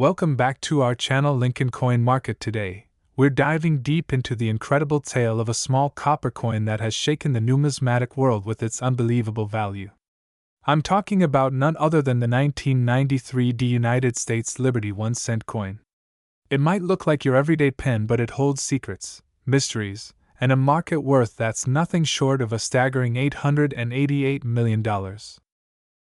Welcome back to our channel Lincoln Coin Market. Today, we're diving deep into the incredible tale of a small copper coin that has shaken the numismatic world with its unbelievable value. I'm talking about none other than the 1993 United States Liberty 1-cent coin. It might look like your everyday pen, but it holds secrets, mysteries, and a market worth that's nothing short of a staggering $888 million.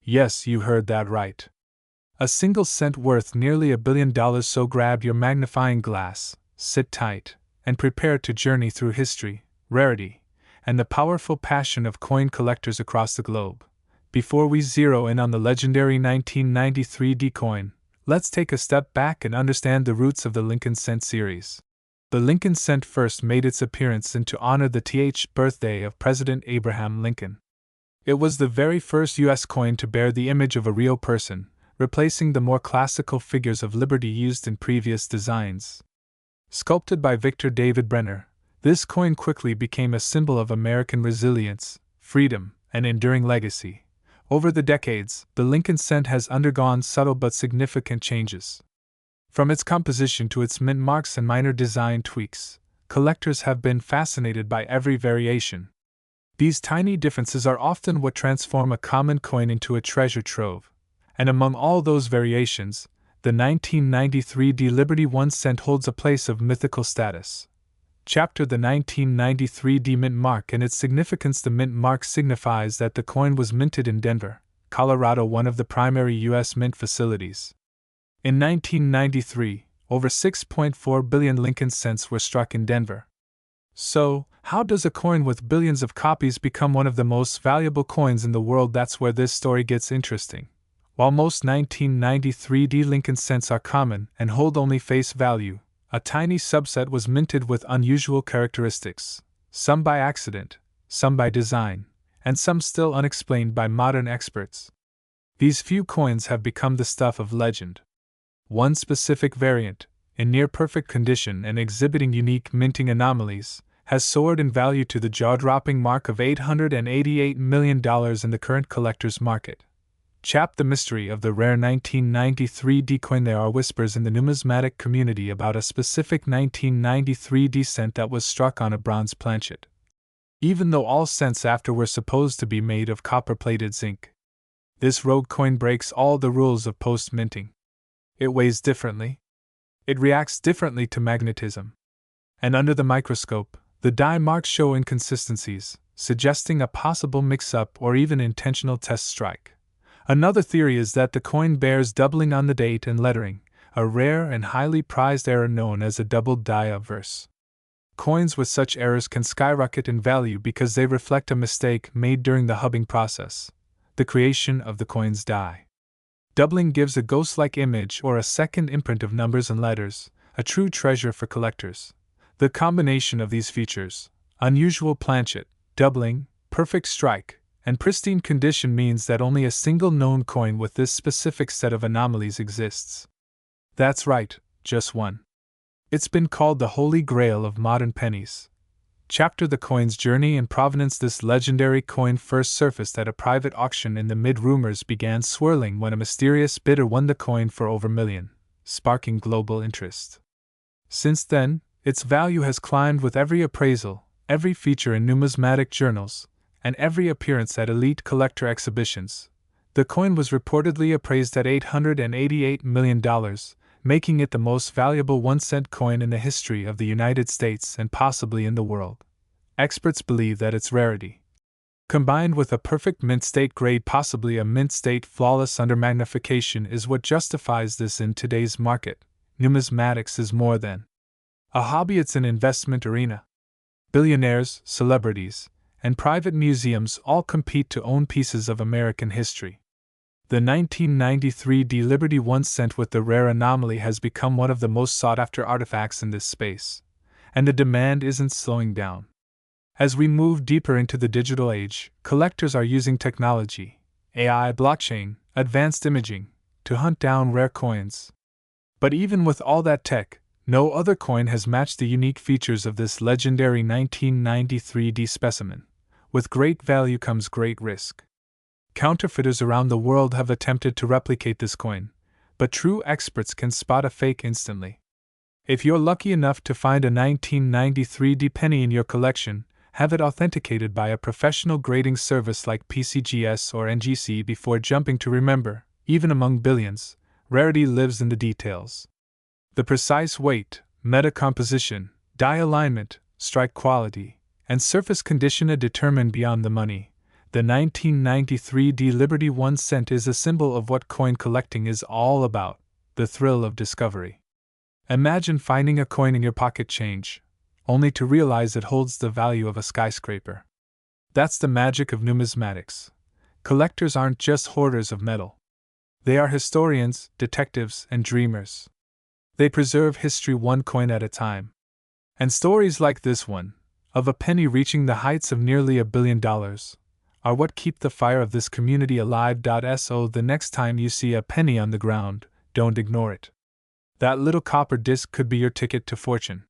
Yes, you heard that right. A single cent worth nearly $1 billion. So grab your magnifying glass, sit tight, and prepare to journey through history, rarity, and the powerful passion of coin collectors across the globe. Before we zero in on the legendary 1993 coin, let's take a step back and understand the roots of the Lincoln Cent series. The Lincoln Cent first made its appearance in to honor the birthday of President Abraham Lincoln. It was the very first U.S. coin to bear the image of a real person, replacing the more classical figures of liberty used in previous designs. Sculpted by Victor David Brenner, this coin quickly became a symbol of American resilience, freedom, and enduring legacy. Over the decades, the Lincoln Cent has undergone subtle but significant changes. From its composition to its mint marks and minor design tweaks, collectors have been fascinated by every variation. These tiny differences are often what transform a common coin into a treasure trove. And among all those variations, the 1993 Liberty 1-cent holds a place of mythical status. Chapter the 1993 mint mark and its significance. The mint mark signifies that the coin was minted in Denver, Colorado, one of the primary U.S. mint facilities. In 1993, over 6.4 billion Lincoln cents were struck in Denver. So, how does a coin with billions of copies become one of the most valuable coins in the world? That's where this story gets interesting. While most 1993 Lincoln cents are common and hold only face value, a tiny subset was minted with unusual characteristics, some by accident, some by design, and some still unexplained by modern experts. These few coins have become the stuff of legend. One specific variant, in near-perfect condition and exhibiting unique minting anomalies, has soared in value to the jaw-dropping mark of $888 million in the current collector's market. The mystery of the rare 1993 coin. There are whispers in the numismatic community about a specific 1993 cent that was struck on a bronze planchet. Even though all cents after were supposed to be made of copper-plated zinc, this rogue coin breaks all the rules of post-minting. It weighs differently. It reacts differently to magnetism. And under the microscope, the die marks show inconsistencies, suggesting a possible mix-up or even intentional test strike. Another theory is that the coin bears doubling on the date and lettering, a rare and highly prized error known as a doubled die obverse. Coins with such errors can skyrocket in value because they reflect a mistake made during the hubbing process, the creation of the coin's die. Doubling gives a ghost-like image or a second imprint of numbers and letters, a true treasure for collectors. The combination of these features, unusual planchet, doubling, perfect strike, and pristine condition means that only a single known coin with this specific set of anomalies exists. That's right, just one. It's been called the Holy Grail of modern pennies. The coin's journey and provenance. This legendary coin first surfaced at a private auction in the mid-rumors began swirling when a mysterious bidder won the coin for over $1 million, sparking global interest. Since then, its value has climbed with every appraisal, every feature in numismatic journals, and every appearance at elite collector exhibitions. The coin was reportedly appraised at $888 million, making it the most valuable 1-cent coin in the history of the United States and possibly in the world. Experts believe that its rarity, combined with a perfect mint state grade, possibly a mint state flawless under magnification, is what justifies this in today's market. Numismatics is more than a hobby, it's an investment arena. Billionaires, celebrities, and private museums all compete to own pieces of American history. The 1993 Liberty 1-cent with the rare anomaly has become one of the most sought-after artifacts in this space, and the demand isn't slowing down. As we move deeper into the digital age, collectors are using technology, AI, blockchain, advanced imaging, to hunt down rare coins. But even with all that tech, no other coin has matched the unique features of this legendary 1993 specimen. With great value comes great risk. Counterfeiters around the world have attempted to replicate this coin, but true experts can spot a fake instantly. If you're lucky enough to find a 1993 D penny in your collection, have it authenticated by a professional grading service like PCGS or NGC before jumping to remember, even among billions, rarity lives in the details. The precise weight, meta composition, die alignment, strike quality, and surface condition are determined beyond the money. The 1993 D Liberty 1 cent is a symbol of what coin collecting is all about, the thrill of discovery. Imagine finding a coin in your pocket change, only to realize it holds the value of a skyscraper. That's the magic of numismatics. Collectors aren't just hoarders of metal. They are historians, detectives, and dreamers. They preserve history one coin at a time. And stories like this one, of a penny reaching the heights of nearly $1 billion, are what keep the fire of this community alive. So the next time you see a penny on the ground, don't ignore it. That little copper disc could be your ticket to fortune.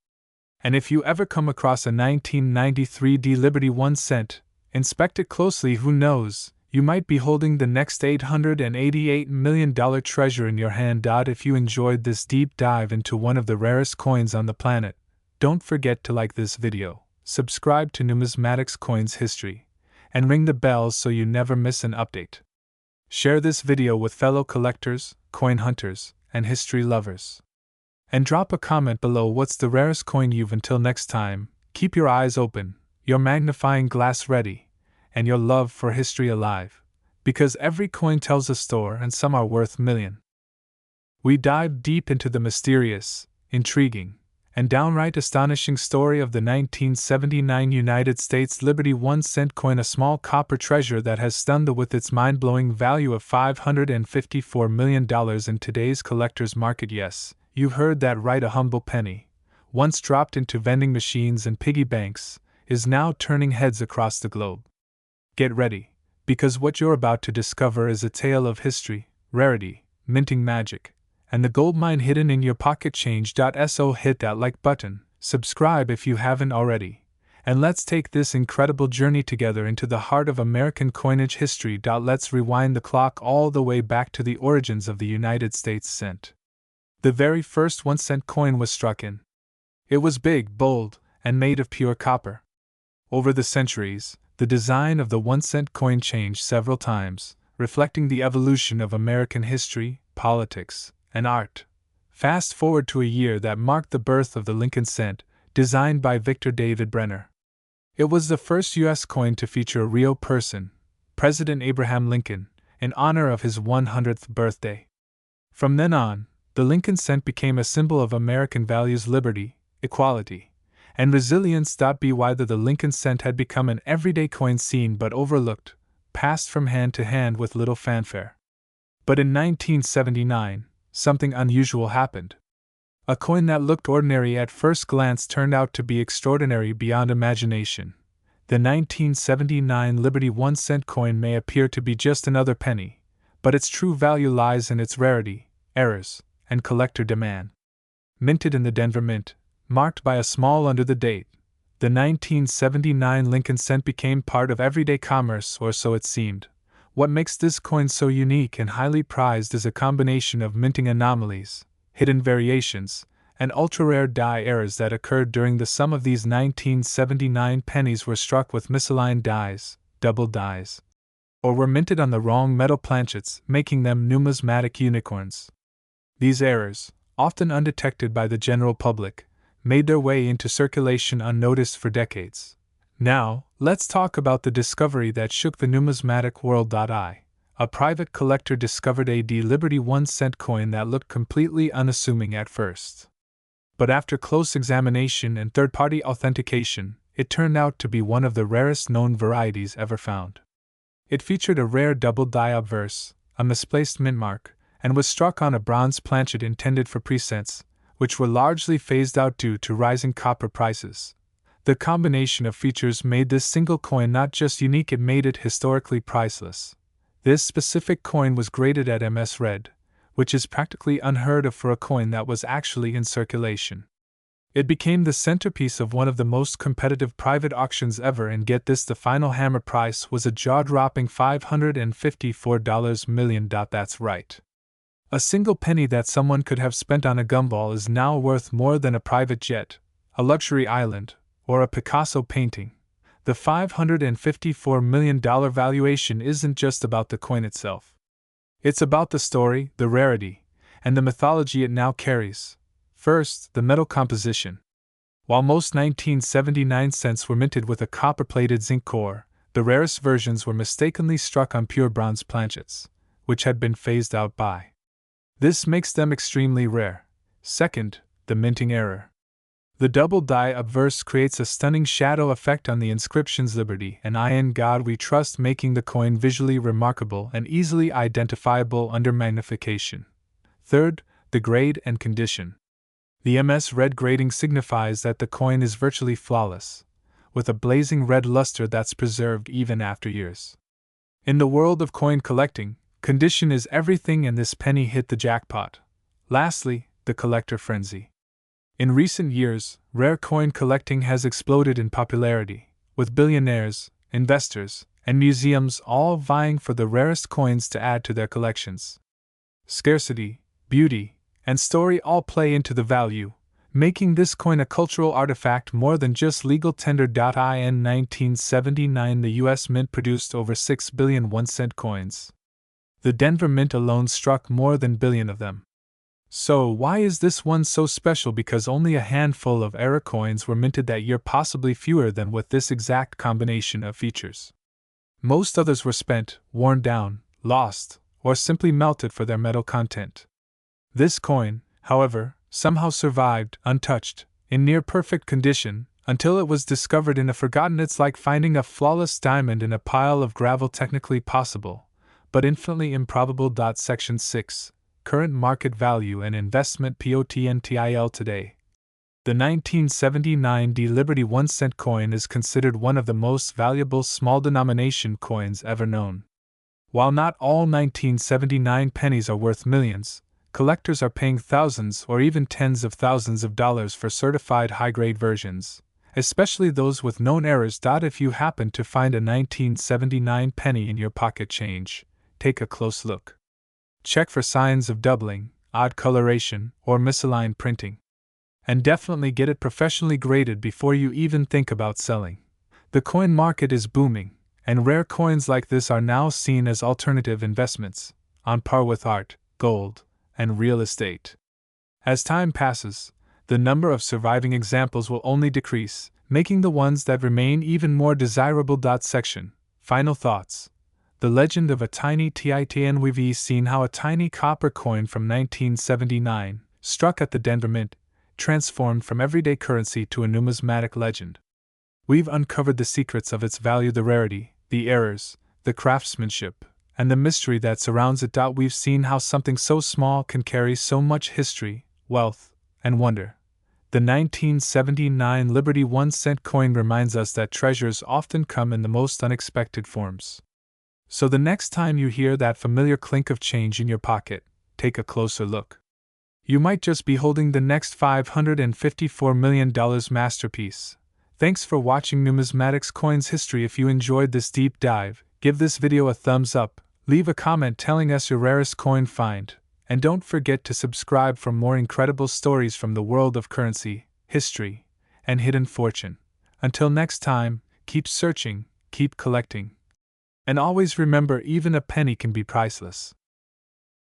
And if you ever come across a 1993 D Liberty 1 cent, inspect it closely. Who knows, you might be holding the next $888 million treasure in your hand. If you enjoyed this deep dive into one of the rarest coins on the planet, don't forget to like this video, subscribe to Numismatics Coins History, and ring the bell so you never miss an update. Share this video with fellow collectors, coin hunters, and history lovers. And drop a comment below what's the rarest coin you've. Until next time, keep your eyes open, your magnifying glass ready, and your love for history alive, because every coin tells a story and some are worth millions. We dive deep into the mysterious, intriguing, and downright astonishing story of the 1979 United States Liberty 1 cent coin, a small copper treasure that has stunned with its mind-blowing value of $554 million in today's collector's market. Yes, you heard that right, a humble penny, once dropped into vending machines and piggy banks, is now turning heads across the globe. Get ready, because what you're about to discover is a tale of history, rarity, minting magic, and the goldmine hidden in your pocket change. So hit that like button, subscribe if you haven't already, and let's take this incredible journey together into the heart of American coinage history. Let's rewind the clock all the way back to the origins of the United States cent. The very first 1 cent coin was struck in. It was big, bold, and made of pure copper. Over the centuries, the design of the 1 cent coin changed several times, reflecting the evolution of American history, politics, and art. Fast forward to a year that marked the birth of the Lincoln cent, designed by Victor David Brenner. It was the first U.S. coin to feature a real person, President Abraham Lincoln, in honor of his 100th birthday. From then on, the Lincoln cent became a symbol of American values: liberty, equality, and resilience. Whether the Lincoln cent had become an everyday coin seen but overlooked, passed from hand to hand with little fanfare. But in 1979, something unusual happened. A coin that looked ordinary at first glance turned out to be extraordinary beyond imagination. The 1979 Liberty 1 cent coin may appear to be just another penny, but its true value lies in its rarity, errors, and collector demand. Minted in the Denver Mint, marked by a small under the date, the 1979 Lincoln cent became part of everyday commerce, or so it seemed. What makes this coin so unique and highly prized is a combination of minting anomalies, hidden variations, and ultra-rare die errors that occurred during the some of these 1979 pennies were struck with misaligned dies, double dies, or were minted on the wrong metal planchets, making them numismatic unicorns. These errors, often undetected by the general public, made their way into circulation unnoticed for decades. Now, let's talk about the discovery that shook the numismatic world. A private collector discovered a D Liberty 1 cent coin that looked completely unassuming at first. But after close examination and third-party authentication, it turned out to be one of the rarest known varieties ever found. It featured a rare double die obverse, a misplaced mint mark, and was struck on a bronze planchet intended for presents, which were largely phased out due to rising copper prices. The combination of features made this single coin not just unique, it made it historically priceless. This specific coin was graded at MS Red, which is practically unheard of for a coin that was actually in circulation. It became the centerpiece of one of the most competitive private auctions ever, and get this, the final hammer price was a jaw-dropping $554 million. That's right. A single penny that someone could have spent on a gumball is now worth more than a private jet, a luxury island, or a Picasso painting. The $554 million valuation isn't just about the coin itself. It's about the story, the rarity, and the mythology it now carries. First, the metal composition. While most 1979 cents were minted with a copper-plated zinc core, the rarest versions were mistakenly struck on pure bronze planchets, which had been phased out by. This makes them extremely rare. Second, the minting error. The double die obverse creates a stunning shadow effect on the inscriptions Liberty and In God We Trust, making the coin visually remarkable and easily identifiable under magnification. Third, the grade and condition. The MS red grading signifies that the coin is virtually flawless, with a blazing red luster that's preserved even after years. In the world of coin collecting, condition is everything, and this penny hit the jackpot. Lastly, the collector frenzy. In recent years, rare coin collecting has exploded in popularity, with billionaires, investors, and museums all vying for the rarest coins to add to their collections. Scarcity, beauty, and story all play into the value, making this coin a cultural artifact more than just legal tender. In 1979, the U.S. Mint produced over 6 billion 1-cent coins. The Denver Mint alone struck more than a billion of them. So, why is this one so special? Because only a handful of era coins were minted that year, possibly fewer than with this exact combination of features. Most others were spent, worn down, lost, or simply melted for their metal content. This coin, however, somehow survived, untouched, in near perfect condition, until it was discovered in a forgotten. It's like finding a flawless diamond in a pile of gravel, technically possible, but infinitely improbable. Section 6. Current market value and investment potential today. The 1979 D Liberty 1-cent coin is considered one of the most valuable small denomination coins ever known. While not all 1979 pennies are worth millions, collectors are paying thousands or even tens of thousands of dollars for certified high-grade versions, especially those with known errors. If you happen to find a 1979 penny in your pocket change, take a close look. Check for signs of doubling, odd coloration, or misaligned printing. And definitely get it professionally graded before you even think about selling. The coin market is booming, and rare coins like this are now seen as alternative investments, on par with art, gold, and real estate. As time passes, the number of surviving examples will only decrease, making the ones that remain even more desirable. Section. Final thoughts. The legend of a tiny titan. We've seen how a tiny copper coin from 1979, struck at the Denver Mint, transformed from everyday currency to a numismatic legend. We've uncovered the secrets of its value, the rarity, the errors, the craftsmanship, and the mystery that surrounds it. We've seen how something so small can carry so much history, wealth, and wonder. The 1979 Liberty 1-cent coin reminds us that treasures often come in the most unexpected forms. So the next time you hear that familiar clink of change in your pocket, take a closer look. You might just be holding the next $554 million masterpiece. Thanks for watching Numismatics Coins History. If you enjoyed this deep dive, give this video a thumbs up, leave a comment telling us your rarest coin find, and don't forget to subscribe for more incredible stories from the world of currency, history, and hidden fortune. Until next time, keep searching, keep collecting. And always remember, even a penny can be priceless.